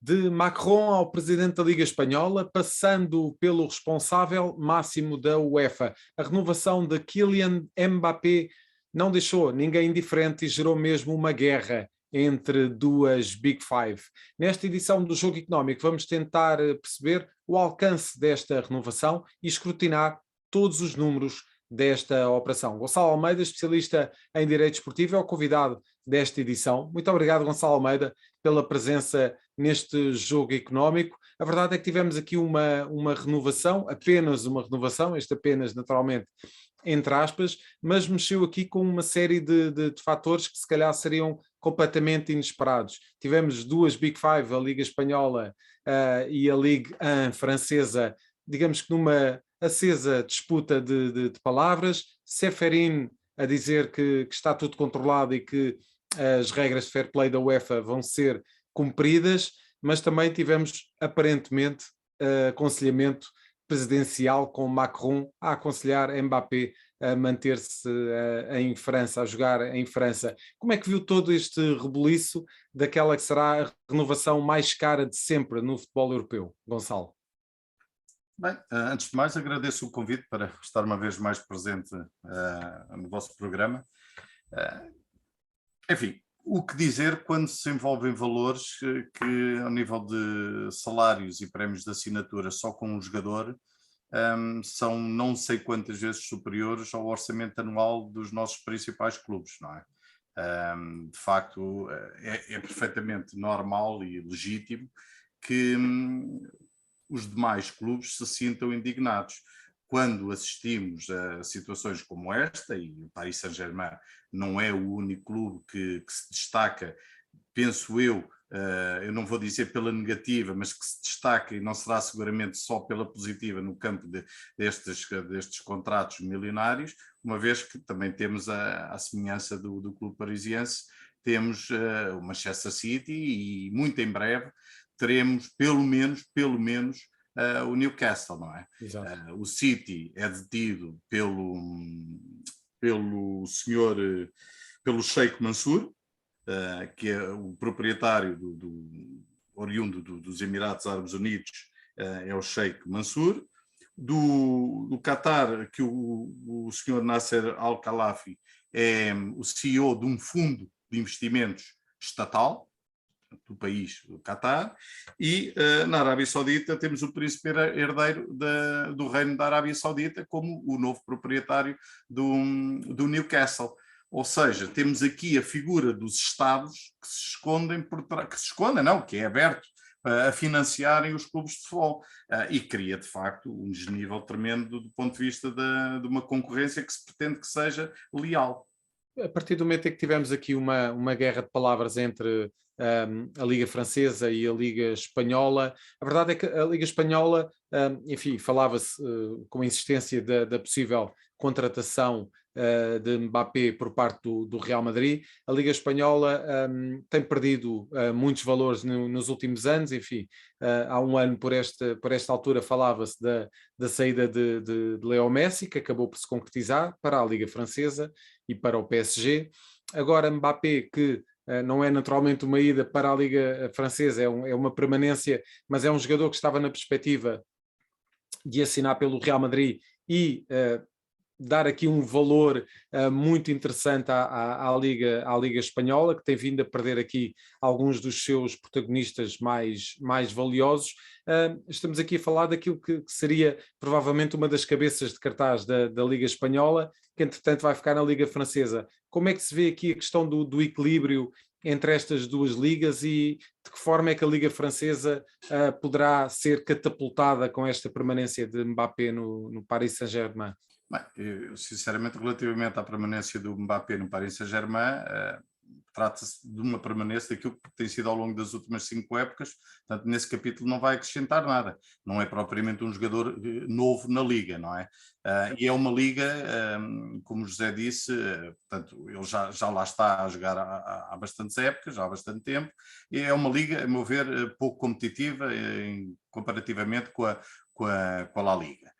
De Macron ao presidente da Liga Espanhola, passando pelo responsável máximo da UEFA. A renovação de Kylian Mbappé não deixou ninguém indiferente e gerou mesmo uma guerra entre duas Big Five. Nesta edição do Jogo Económico vamos tentar perceber o alcance desta renovação e escrutinar todos os números desta operação. Gonçalo Almeida, especialista em Direito Esportivo, é o convidado desta edição. Muito obrigado, Gonçalo Almeida, pela presença neste Jogo Económico. A verdade é que tivemos aqui uma renovação, apenas uma renovação, este apenas naturalmente entre aspas, mas mexeu aqui com uma série de fatores que se calhar seriam completamente inesperados. Tivemos duas Big Five, a Liga Espanhola e a Ligue 1 francesa, digamos que numa acesa disputa de palavras, Ceferin a dizer que está tudo controlado e que as regras de fair play da UEFA vão ser cumpridas, mas também tivemos aparentemente aconselhamento presidencial com Macron a aconselhar Mbappé a manter-se em França, a jogar em França. Como é que viu todo este rebuliço daquela que será a renovação mais cara de sempre no futebol europeu, Gonçalo? Bem, antes de mais agradeço o convite para estar uma vez mais presente no vosso programa. Enfim, o que dizer quando se envolvem valores que ao nível de salários e prémios de assinatura só com um jogador são não sei quantas vezes superiores ao orçamento anual dos nossos principais clubes, não é? De facto, é perfeitamente normal e legítimo que os demais clubes se sintam indignados. Quando assistimos a situações como esta, e o Paris Saint-Germain não é o único clube que se destaca, penso eu não vou dizer pela negativa, mas que se destaca e não será seguramente só pela positiva no campo destes contratos milionários, uma vez que também temos a semelhança do clube parisiense, temos o Manchester City e muito em breve teremos pelo menos o Newcastle, não é? O City é detido pelo senhor, pelo Sheikh Mansour, que é o proprietário oriundo dos Emirados Árabes Unidos, é o Sheikh Mansour. Do Qatar, que o senhor Nasser Al-Khelaïfi é o CEO de um fundo de investimentos estatal do país, do Qatar, e na Arábia Saudita temos o príncipe herdeiro do reino da Arábia Saudita como o novo proprietário do Newcastle. Ou seja, temos aqui a figura dos Estados que se escondem por trás, que é aberto a financiarem os clubes de futebol e cria de facto um desnível tremendo do ponto de vista de uma concorrência que se pretende que seja leal. A partir do momento em que tivemos aqui uma guerra de palavras entre a Liga Francesa e a Liga Espanhola, a verdade é que a Liga Espanhola, enfim, falava-se com a insistência da possível contratação de Mbappé por parte do Real Madrid. A Liga Espanhola tem perdido muitos valores nos últimos anos, enfim, há um ano por esta altura falava-se da saída de Leo Messi, que acabou por se concretizar para a Liga Francesa e para o PSG. Agora Mbappé, que não é naturalmente uma ida para a Liga Francesa, é uma permanência, mas é um jogador que estava na perspectiva de assinar pelo Real Madrid e dar aqui um valor muito interessante à Liga Espanhola, que tem vindo a perder aqui alguns dos seus protagonistas mais valiosos. Estamos aqui a falar daquilo que seria provavelmente uma das cabeças de cartaz da Liga Espanhola, que entretanto vai ficar na Liga Francesa. Como é que se vê aqui a questão do equilíbrio entre estas duas ligas e de que forma é que a Liga Francesa poderá ser catapultada com esta permanência de Mbappé no Paris Saint-Germain? Bem, eu, sinceramente, relativamente à permanência do Mbappé no Paris Saint-Germain, trata-se de uma permanência daquilo que tem sido ao longo das últimas 5 épocas, portanto, nesse capítulo não vai acrescentar nada. Não é propriamente um jogador novo na Liga, não é? E é uma Liga, como o José disse, portanto, ele já lá está a jogar há bastantes épocas, já há bastante tempo, e é uma Liga, a meu ver, pouco competitiva comparativamente com a La Liga.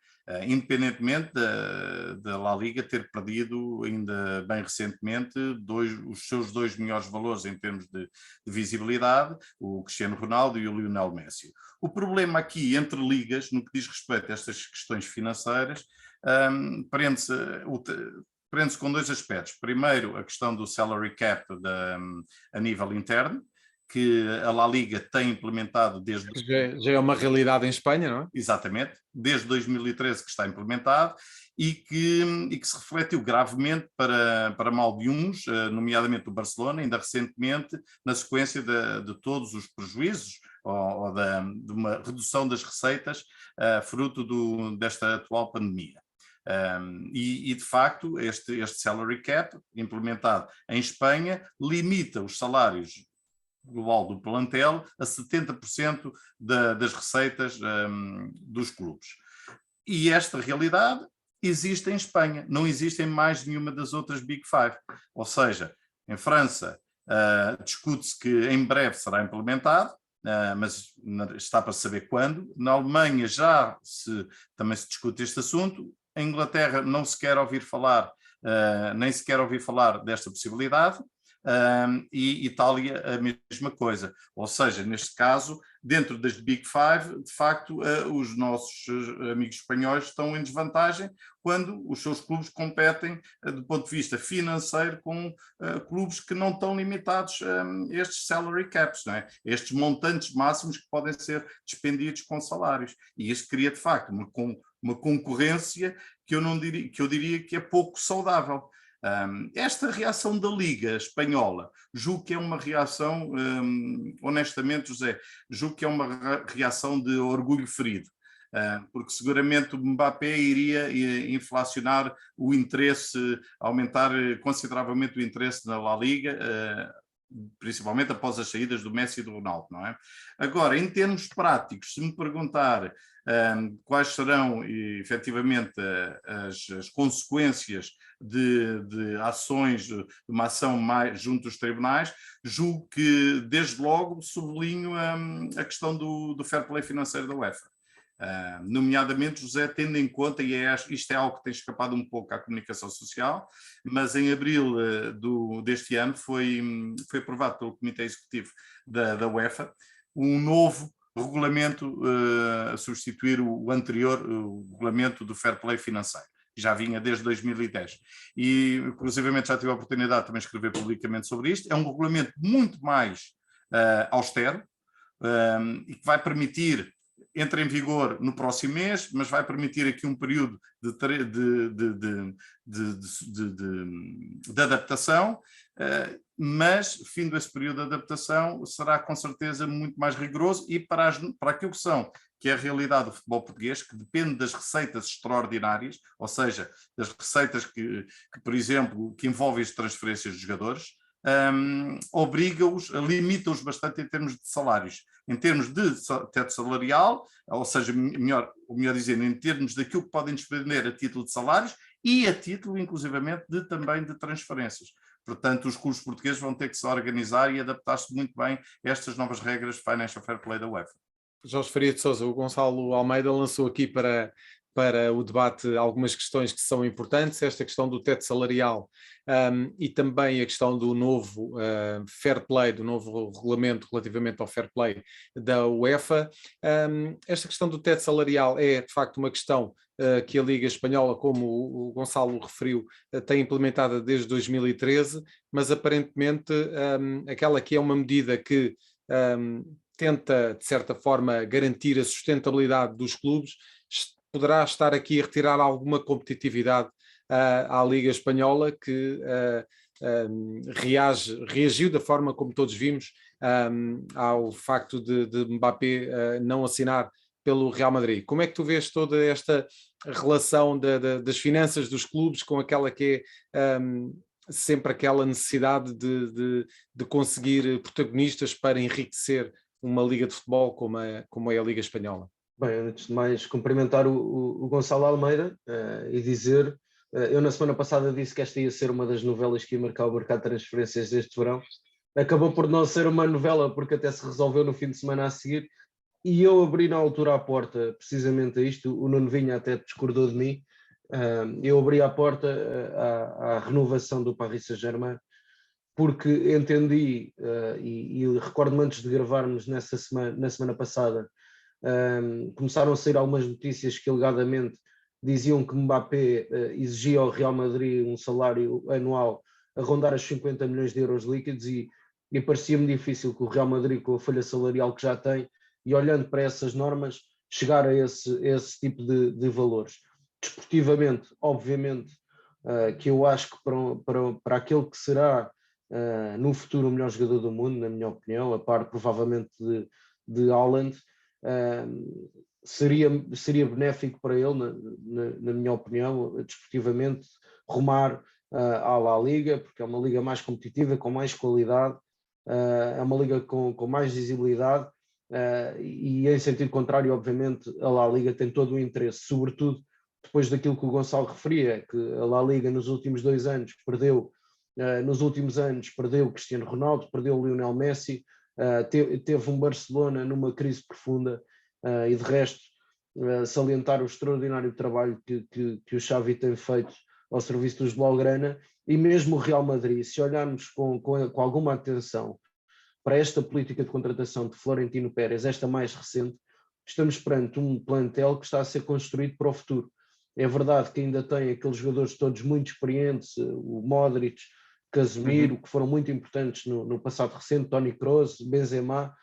independentemente da La Liga ter perdido ainda bem recentemente os seus dois melhores valores em termos de visibilidade, o Cristiano Ronaldo e o Lionel Messi. O problema aqui entre ligas, no que diz respeito a estas questões financeiras, prende-se com dois aspectos. Primeiro, a questão do salary cap a nível interno, que a La Liga tem implementado desde... Já é uma realidade em Espanha, não é? Exatamente, desde 2013 que está implementado e que se refletiu gravemente para mal de uns, nomeadamente o Barcelona, ainda recentemente, na sequência de todos os prejuízos ou de uma redução das receitas fruto desta atual pandemia. E de facto, este salary cap, implementado em Espanha, limita os salários global do plantel a 70% das receitas dos clubes. E esta realidade existe em Espanha, não existe em mais nenhuma das outras Big Five. Ou seja, em França discute-se que em breve será implementado, mas está para saber quando. Na Alemanha também se discute este assunto. Em Inglaterra não se quer ouvir falar, nem se quer ouvir falar desta possibilidade. E Itália a mesma coisa, ou seja, neste caso, dentro das Big Five, de facto, os nossos amigos espanhóis estão em desvantagem quando os seus clubes competem do ponto de vista financeiro com clubes que não estão limitados a estes salary caps, não é? Estes montantes máximos que podem ser despendidos com salários, e isto cria de facto uma concorrência que eu diria que é pouco saudável. Esta reação da Liga Espanhola, julgo que é uma reação, honestamente, José, julgo que é uma reação de orgulho ferido, porque seguramente o Mbappé iria inflacionar o interesse, aumentar consideravelmente o interesse na La Liga, principalmente após as saídas do Messi e do Ronaldo, não é? Agora, em termos práticos, se me perguntar quais serão efetivamente as consequências de ações, de uma ação mais junto dos tribunais, julgo que desde logo sublinho a questão do fair play financeiro da UEFA. Nomeadamente, José, tendo em conta, e isto é algo que tem escapado um pouco à comunicação social, mas em abril deste ano foi aprovado pelo Comitê Executivo da UEFA um novo regulamento a substituir o anterior o regulamento do fair play financeiro, que já vinha desde 2010. E, inclusivamente, já tive a oportunidade de também escrever publicamente sobre isto. É um regulamento muito mais austero e que vai permitir, entra em vigor no próximo mês, mas vai permitir aqui um período de adaptação, mas, fim desse período de adaptação, será com certeza muito mais rigoroso e para aquilo que é a realidade do futebol português, que depende das receitas extraordinárias, ou seja, das receitas que por exemplo, que envolvem as transferências dos jogadores, limita-os bastante em termos de salários. Em termos de teto salarial, ou seja, melhor dizendo, em termos daquilo que podem despender a título de salários e a título, inclusivamente, também de transferências. Portanto, os clubes portugueses vão ter que se organizar e adaptar-se muito bem a estas novas regras de Financial Fair Play da UEFA. Jorge Faria de Sousa, o Gonçalo Almeida lançou aqui para o debate algumas questões que são importantes, esta questão do teto salarial e também a questão do novo fair play, do novo regulamento relativamente ao fair play da UEFA. Esta questão do teto salarial é de facto uma questão que a Liga Espanhola, como o Gonçalo referiu, tem implementada desde 2013, mas aparentemente aquela que é uma medida que tenta, de certa forma, garantir a sustentabilidade dos clubes, poderá estar aqui a retirar alguma competitividade à Liga Espanhola, que reagiu da forma como todos vimos ao facto de Mbappé não assinar pelo Real Madrid. Como é que tu vês toda esta relação das finanças dos clubes com aquela que é sempre aquela necessidade de conseguir protagonistas para enriquecer uma liga de futebol como é a Liga Espanhola? Bem, antes de mais cumprimentar o Gonçalo Almeida e dizer, eu na semana passada disse que esta ia ser uma das novelas que ia marcar o mercado de transferências deste verão. Acabou por não ser uma novela porque até se resolveu no fim de semana a seguir, E eu abri na altura a porta precisamente a isto, o Nuno Vinha até discordou de mim, eu abri a porta à renovação do Paris Saint-Germain, porque entendi, e recordo-me antes de gravarmos na semana passada, começaram a sair algumas notícias que alegadamente diziam que Mbappé exigia ao Real Madrid um salário anual a rondar os 50 milhões de euros líquidos e parecia-me difícil que o Real Madrid, com a folha salarial que já tem, e olhando para essas normas, chegar a esse tipo de valores. Desportivamente, obviamente, que eu acho que para aquele que será no futuro o melhor jogador do mundo, na minha opinião, a par provavelmente de Haaland, seria benéfico para ele, na minha opinião, desportivamente, rumar à La Liga, porque é uma liga mais competitiva, com mais qualidade, é uma liga com mais visibilidade, e em sentido contrário, obviamente, a La Liga tem todo o interesse, sobretudo depois daquilo que o Gonçalo referia, que a La Liga nos últimos 2 anos perdeu Cristiano Ronaldo, perdeu o Lionel Messi, teve um Barcelona numa crise profunda, e de resto salientar o extraordinário trabalho que o Xavi tem feito ao serviço dos Blaugrana, e mesmo o Real Madrid, se olharmos com alguma atenção para esta política de contratação de Florentino Pérez, esta mais recente, estamos perante um plantel que está a ser construído para o futuro. É verdade que ainda tem aqueles jogadores todos muito experientes, o Modric, Casemiro, que foram muito importantes no passado recente, Toni Kroos, Benzema,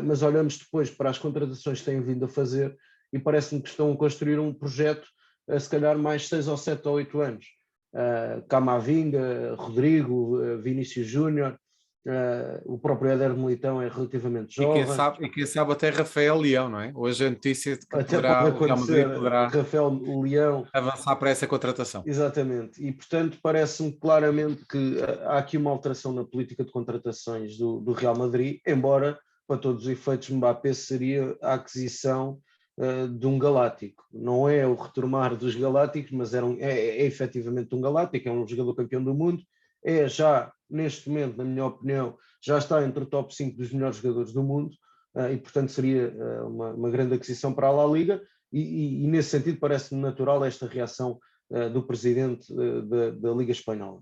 mas olhamos depois para as contratações que têm vindo a fazer e parece-me que estão a construir um projeto a se calhar mais 6 ou 7 ou 8 anos. Camavinga, Rodrigo, Vinícius Júnior, o próprio Éder Militão é relativamente jovem. E quem sabe até Rafael Leão, não é? Hoje a notícia de que até o Real Madrid poderá Rafael Leão avançar para essa contratação. Exatamente, e portanto parece-me claramente que há aqui uma alteração na política de contratações do Real Madrid, embora para todos os efeitos Mbappé seria a aquisição de um galáctico. Não é o retomar dos galácticos, mas é efetivamente um galáctico, é um jogador campeão do mundo, é já, neste momento, na minha opinião, já está entre o top 5 dos melhores jogadores do mundo, e portanto seria uma grande aquisição para a La Liga, e nesse sentido parece-me natural esta reação do presidente da Liga Espanhola.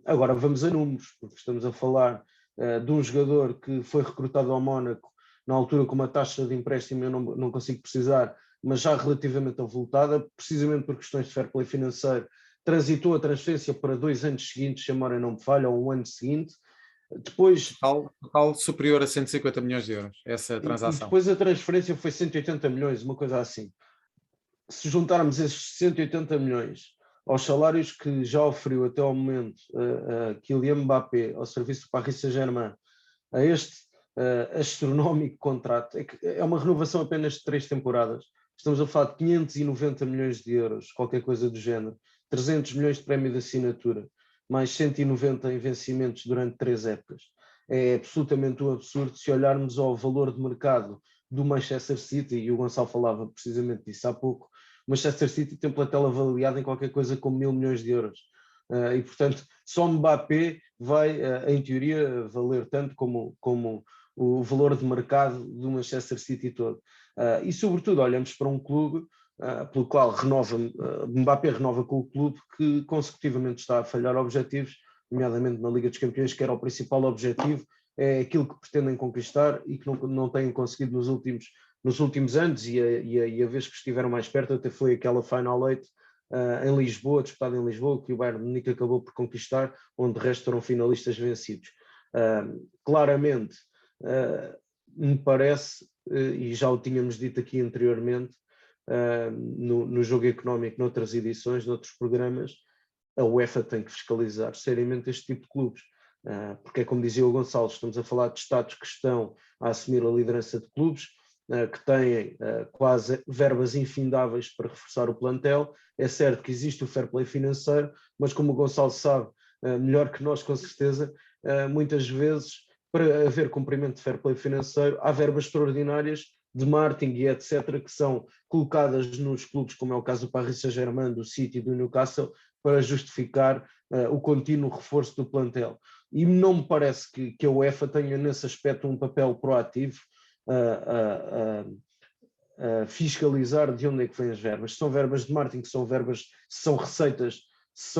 Agora vamos a números, porque estamos a falar de um jogador que foi recrutado ao Mónaco na altura com uma taxa de empréstimo, eu não consigo precisar, mas já relativamente avultada, precisamente por questões de fair play financeiro, transitou a transferência para 2 anos seguintes, se a memória não me falha, ou um ano seguinte. Depois, total superior a 150 milhões de euros, essa transação. E depois a transferência foi 180 milhões, uma coisa assim. Se juntarmos esses 180 milhões aos salários que já oferiu até ao momento Kylian Mbappé ao serviço do Paris Saint-Germain, a este astronómico contrato, é uma renovação apenas de 3 temporadas. Estamos a falar de 590 milhões de euros, qualquer coisa do género, 300 milhões de prémio de assinatura, mais 190 em vencimentos durante 3 épocas. É absolutamente um absurdo se olharmos ao valor de mercado do Manchester City, e o Gonçalo falava precisamente disso há pouco. O Manchester City tem um plantel avaliado em qualquer coisa como 1.000 milhões de euros. E, portanto, só Mbappé vai, em teoria, valer tanto como o valor de mercado do Manchester City todo. E, sobretudo, olhamos para um clube pelo qual Mbappé renova com o clube que consecutivamente está a falhar objetivos, nomeadamente na Liga dos Campeões, que era o principal objetivo, é aquilo que pretendem conquistar e que não têm conseguido nos últimos anos, e a vez que estiveram mais perto até foi aquela Final 8 em Lisboa, disputada em Lisboa, que o Bayern de Munique acabou por conquistar, onde de resto foram finalistas vencidos. Claramente, me parece, e já o tínhamos dito aqui anteriormente, no jogo económico, noutras edições, noutros programas, a UEFA tem que fiscalizar seriamente este tipo de clubes. Porque é como dizia o Gonçalo, estamos a falar de Estados que estão a assumir a liderança de clubes, que têm quase verbas infindáveis para reforçar o plantel. É certo que existe o fair play financeiro, mas como o Gonçalo sabe melhor que nós, com certeza, muitas vezes, para haver cumprimento de fair play financeiro, há verbas extraordinárias de marketing e etc., que são colocadas nos clubes, como é o caso do Paris Saint-Germain, do City e do Newcastle, para justificar o contínuo reforço do plantel. E não me parece que a UEFA tenha nesse aspecto um papel proativo, a fiscalizar de onde é que vêm as verbas. Se são verbas de marketing, se são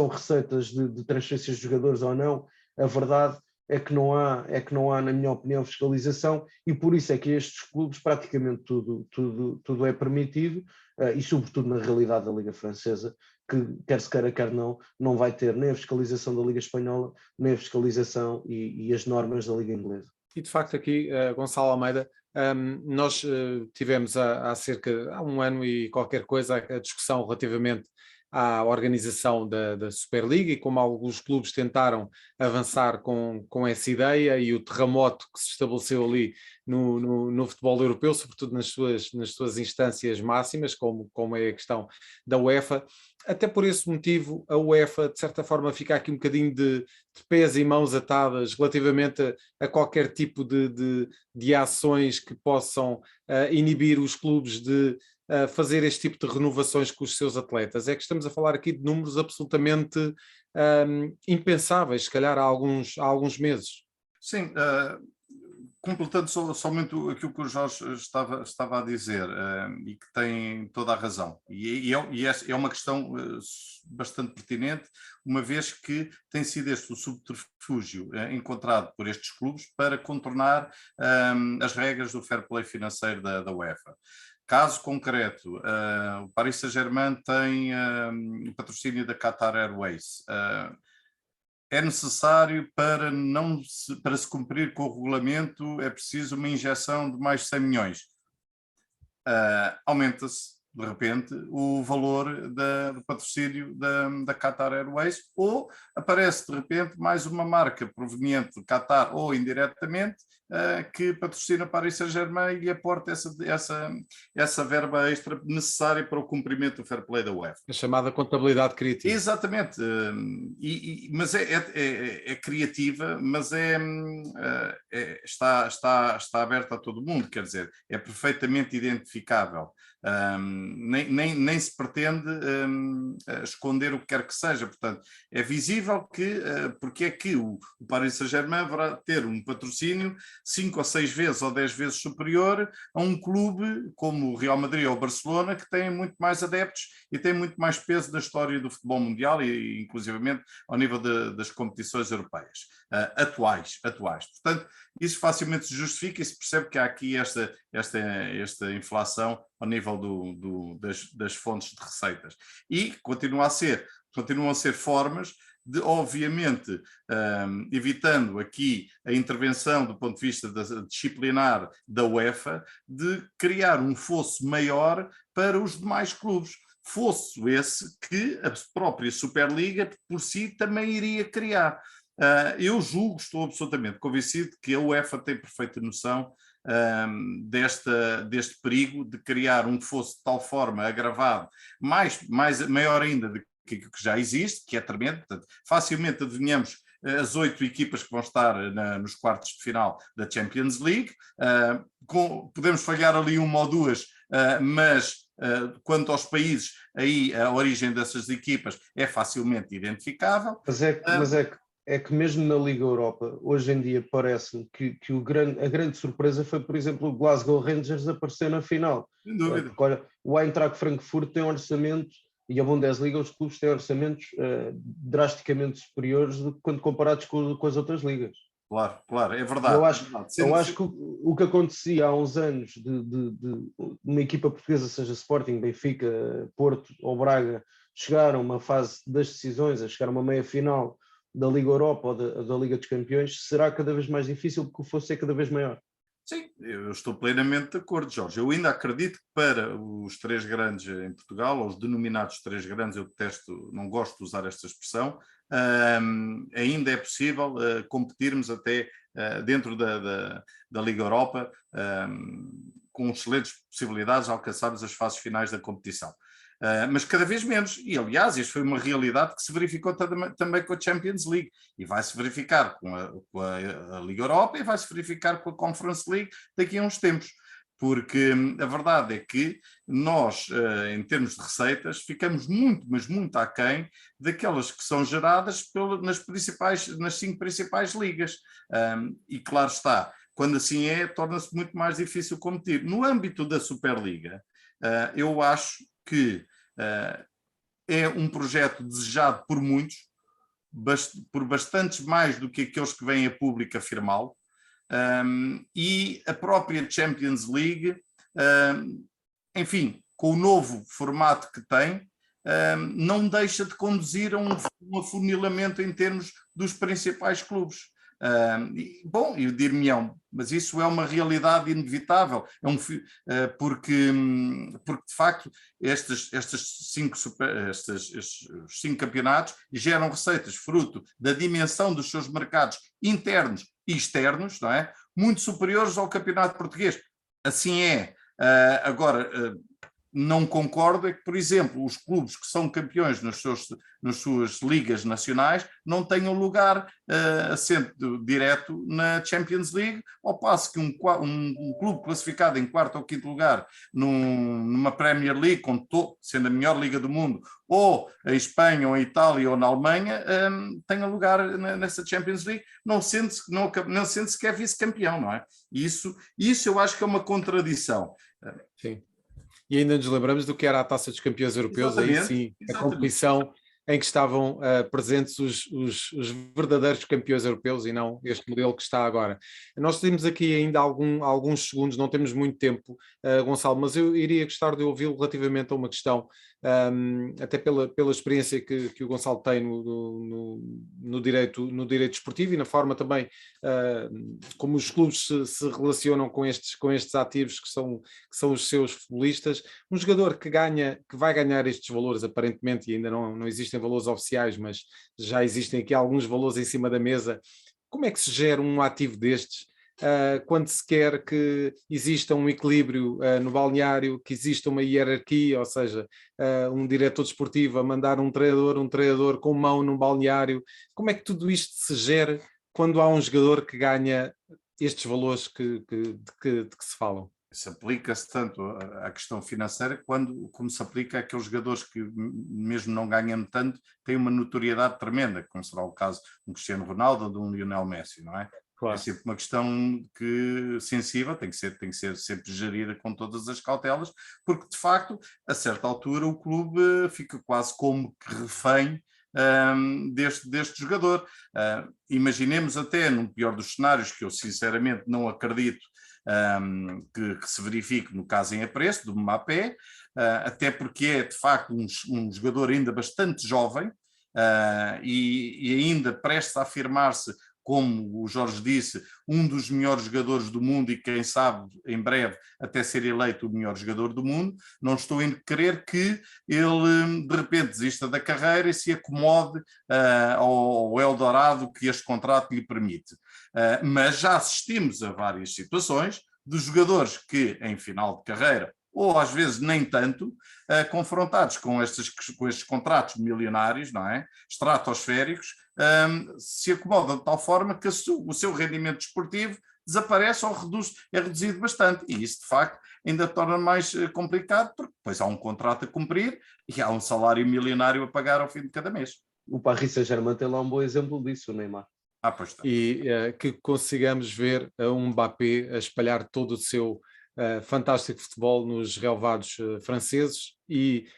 receitas de transferências de jogadores ou não. A verdade é que não há, na minha opinião, fiscalização, e por isso é que estes clubes praticamente tudo é permitido, e sobretudo na realidade da Liga Francesa, que quer se queira, quer não vai ter nem a fiscalização da Liga Espanhola, nem a fiscalização e as normas da Liga Inglesa. E de facto aqui, Gonçalo Almeida, nós tivemos há um ano e qualquer coisa a discussão relativamente à organização da Superliga e como alguns clubes tentaram avançar com essa ideia e o terremoto que se estabeleceu ali no futebol europeu, sobretudo nas suas instâncias máximas, como é a questão da UEFA. Até por esse motivo, a UEFA, de certa forma, fica aqui um bocadinho de pés e mãos atadas relativamente a qualquer tipo de ações que possam inibir os clubes de fazer este tipo de renovações com os seus atletas. É que estamos a falar aqui de números absolutamente impensáveis, se calhar há alguns meses. Sim, completando somente aquilo que o Jorge estava a dizer, e que tem toda a razão. E é uma questão bastante pertinente, uma vez que tem sido este o subterfúgio encontrado por estes clubes para contornar as regras do fair play financeiro da UEFA. Caso concreto, o Paris Saint-Germain tem o patrocínio da Qatar Airways. É necessário para se cumprir com o regulamento, é preciso uma injeção de mais 100 milhões. Aumenta-se, de repente, o valor do patrocínio da Qatar Airways, ou aparece, de repente, mais uma marca proveniente de Qatar ou indiretamente, que patrocina Paris Saint-Germain e aporta essa verba extra necessária para o cumprimento do fair play da UEFA. A chamada contabilidade criativa. Exatamente, mas é criativa, mas está aberta a todo mundo, quer dizer, é perfeitamente identificável. Nem se pretende esconder o que quer que seja, portanto, é visível porque é que o Paris Saint-Germain vai ter um patrocínio 5 ou 6 vezes ou 10 vezes superior a um clube como o Real Madrid ou o Barcelona, que tem muito mais adeptos e tem muito mais peso na história do futebol mundial e inclusivamente ao nível das competições europeias atuais. Portanto, isso facilmente se justifica e se percebe que há aqui esta inflação ao nível das fontes de receitas. E continuam a ser formas de, obviamente, evitando aqui a intervenção do ponto de vista disciplinar da UEFA, de criar um fosso maior para os demais clubes. Fosso esse que a própria Superliga, por si, também iria criar. Eu estou absolutamente convencido que a UEFA tem perfeita noção deste perigo de criar um fosso de tal forma agravado, maior ainda do que já existe, que é tremendo. Portanto, facilmente adivinhamos as 8 equipas que vão estar nos quartos de final da Champions League. Podemos falhar ali uma ou duas, mas quanto aos países, aí a origem dessas equipas é facilmente identificável. É que mesmo na Liga Europa, hoje em dia parece-me que a grande surpresa foi, por exemplo, o Glasgow Rangers aparecer na final. Sem dúvida. Porque, olha, o Eintracht Frankfurt tem orçamentos, e a Bundesliga, os clubes têm orçamentos drasticamente superiores do que quando comparados com as outras ligas. Claro, é verdade. Eu acho que o que acontecia há uns anos de uma equipa portuguesa, seja Sporting, Benfica, Porto ou Braga, chegar a uma fase das decisões, a chegar a uma meia-final da Liga Europa ou da Liga dos Campeões, será cada vez mais difícil porque o fosso é cada vez maior. Sim, eu estou plenamente de acordo, Jorge. Eu ainda acredito que para os 3 grandes em Portugal, ou os denominados 3 grandes, eu não gosto de usar esta expressão, ainda é possível competirmos até dentro da Liga Europa com excelentes possibilidades de alcançarmos as fases finais da competição. Mas cada vez menos, e aliás isto foi uma realidade que se verificou também com a Champions League, e vai-se verificar com a Liga Europa e vai-se verificar com a Conference League daqui a uns tempos, porque a verdade é que nós, em termos de receitas, ficamos muito, mas muito aquém daquelas que são geradas nas 5 principais ligas, e claro está, quando assim é, torna-se muito mais difícil competir. No âmbito da Superliga, eu acho que é um projeto desejado por muitos, por bastantes mais do que aqueles que vêm a público afirmá-lo, e a própria Champions League, enfim, com o novo formato que tem, não deixa de conduzir a um afunilamento em termos dos principais clubes. Bom, eu dir-me-ão, mas isso é uma realidade inevitável, porque de facto estes 5 campeonatos geram receitas fruto da dimensão dos seus mercados internos e externos, não é? Muito superiores ao campeonato português. Assim é. Agora, não concordo é que, por exemplo, os clubes que são campeões nas suas ligas nacionais não tenham lugar assento direto na Champions League, ao passo que um clube classificado em 4º ou 5º lugar numa Premier League, sendo a melhor liga do mundo, ou a Espanha, ou a Itália, ou na Alemanha, tenha lugar nessa Champions League, não sendo sequer vice-campeão, não é? Isso eu acho que é uma contradição. Sim. E ainda nos lembramos do que era a Taça dos Campeões Europeus, aí sim, a competição em que estavam presentes os verdadeiros campeões europeus e não este modelo que está agora. Nós temos aqui ainda alguns segundos, não temos muito tempo, Gonçalo, mas eu iria gostar de ouvi-lo relativamente a uma questão, até pela experiência que o Gonçalo tem no direito desportivo e na forma também como os clubes se relacionam com estes ativos que são os seus futebolistas. Um jogador que vai ganhar estes valores, aparentemente, e ainda não existem valores oficiais, mas já existem aqui alguns valores em cima da mesa. Como é que se gera um ativo destes? Quando se quer que exista um equilíbrio no balneário, que exista uma hierarquia, ou seja, um diretor desportivo a mandar um treinador com mão num balneário. Como é que tudo isto se gera quando há um jogador que ganha estes valores de que se falam? Isso aplica-se tanto à questão financeira como se aplica àqueles jogadores que, mesmo não ganhando tanto, têm uma notoriedade tremenda, como será o caso de um Cristiano Ronaldo ou de um Lionel Messi, não é? Claro. É sempre uma questão sensível, tem que ser sempre gerida com todas as cautelas, porque de facto, a certa altura, o clube fica quase como que refém deste jogador. Imaginemos até, num pior dos cenários, que eu sinceramente não acredito que se verifique no caso em apreço, do Mbappé, até porque é de facto um jogador ainda bastante jovem e ainda prestes a afirmar-se, como o Jorge disse, um dos melhores jogadores do mundo e quem sabe em breve até ser eleito o melhor jogador do mundo. Não estou a querer que ele de repente desista da carreira e se acomode ao Eldorado que este contrato lhe permite. Mas já assistimos a várias situações de jogadores que em final de carreira, ou às vezes nem tanto, confrontados com estes contratos milionários, não é? Estratosféricos, se acomodam de tal forma que o seu rendimento desportivo desaparece ou é reduzido bastante. E isso, de facto, ainda torna mais complicado, porque depois há um contrato a cumprir e há um salário milionário a pagar ao fim de cada mês. O Paris Saint-Germain tem lá um bom exemplo disso, o Neymar. Pois está. E que consigamos ver um Mbappé a espalhar todo o seu fantástico futebol nos relevados franceses e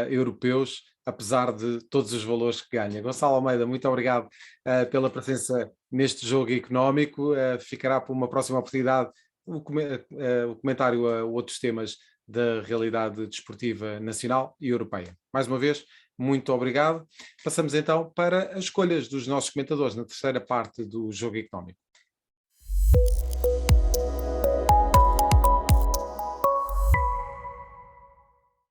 europeus, apesar de todos os valores que ganha. Gonçalo Almeida, muito obrigado pela presença neste jogo económico. Ficará para uma próxima oportunidade o comentário a outros temas da realidade desportiva nacional e europeia. Mais uma vez, muito obrigado. Passamos então para as escolhas dos nossos comentadores na terceira parte do Jogo Económico.